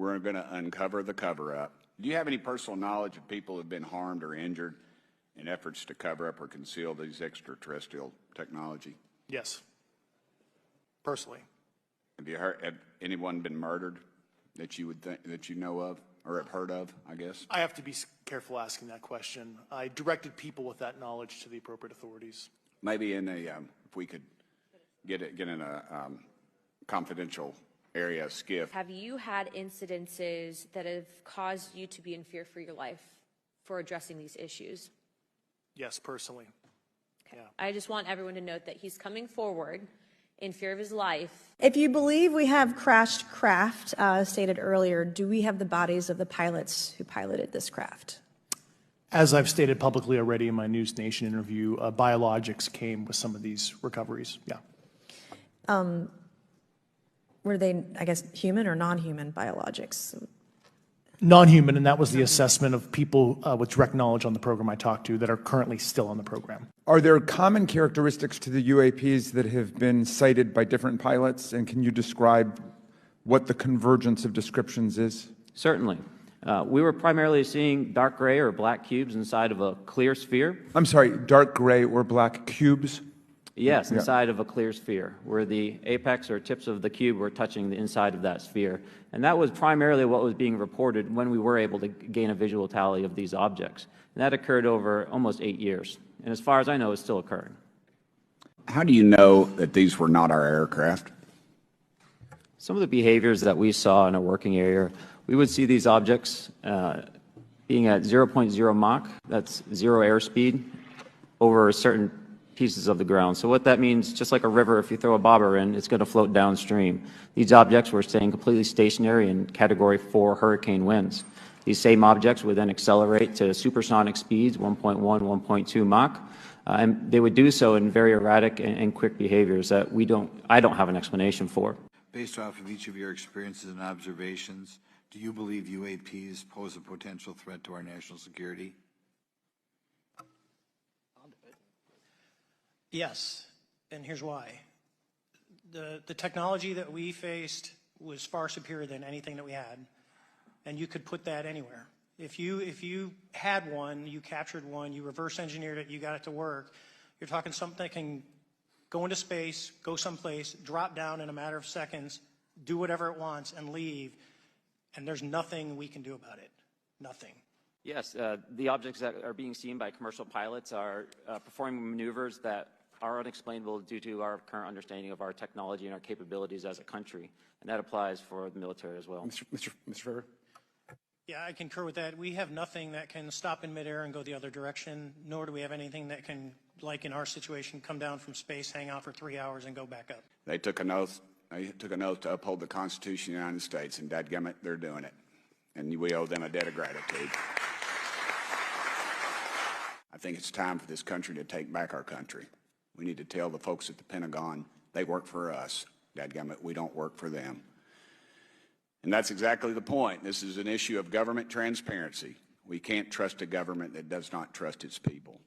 we're going to uncover the cover-up. Do you have any personal knowledge of people who have been harmed or injured in efforts to cover up or conceal these extraterrestrial technology? Yes. Personally. Have anyone been murdered that you would think, that you know of or have heard of, I guess? I have to be careful asking that question. I directed people with that knowledge to the appropriate authorities. Maybe in a, if we could get in a confidential area, SCIF. Have you had incidences that have caused you to be in fear for your life for addressing these issues? Yes, personally. Okay. Yeah. I just want everyone to note that he's coming forward in fear of his life. If you believe we have crashed craft, stated earlier, do we have the bodies of the pilots who piloted this craft? As I've stated publicly already in my News Nation interview, biologics came with some of these recoveries. Yeah. Were they, I guess, human or non-human biologics? Non-human, and that was the assessment of people with direct knowledge on the program I talked to that are currently still on the program. Are there common characteristics to the UAPs that have been cited by different pilots, and can you describe what the convergence of descriptions is? Certainly. We were primarily seeing dark gray or black cubes inside of a clear sphere. I'm sorry, dark gray or black cubes? Yes, inside of a clear sphere, where the apex or tips of the cube were touching the inside of that sphere. And that was primarily what was being reported when we were able to gain a visual tally of these objects. And that occurred over almost 8 years. And as far as I know, it's still occurring. How do you know that these were not our aircraft? Some of the behaviors that we saw in a working area, we would see these objects being at 0.0 Mach, that's zero airspeed, over certain pieces of the ground. So what that means, just like a river, if you throw a bobber in, it's going to float downstream. These objects were staying completely stationary in Category 4 hurricane winds. These same objects would then accelerate to supersonic speeds, 1.1, 1.2 Mach, and they would do so in very erratic and quick behaviors that I don't have an explanation for. Based off of each of your experiences and observations, do you believe UAPs pose a potential threat to our national security? Yes, and here's why. The technology that we faced was far superior than anything that we had, and you could put that anywhere. If you had one, you captured one, you reverse engineered it, you got it to work, you're talking something that can go into space, go someplace, drop down in a matter of seconds, do whatever it wants, and leave, and there's nothing we can do about it. Nothing. Yes, the objects that are being seen by commercial pilots are performing maneuvers that are unexplainable due to our current understanding of our technology and our capabilities as a country, and that applies for the military as well. Mr. Ferrer? Yeah, I concur with that. We have nothing that can stop in midair and go the other direction, nor do we have anything that can, like in our situation, come down from space, hang out for 3 hours, and go back up. They took an oath. They took an oath to uphold the Constitution of the United States, and dadgummit, they're doing it. And we owe them a debt of gratitude. I think it's time for this country to take back our country. We need to tell the folks at the Pentagon they work for us. Dadgummit, we don't work for them. And that's exactly the point. This is an issue of government transparency. We can't trust a government that does not trust its people.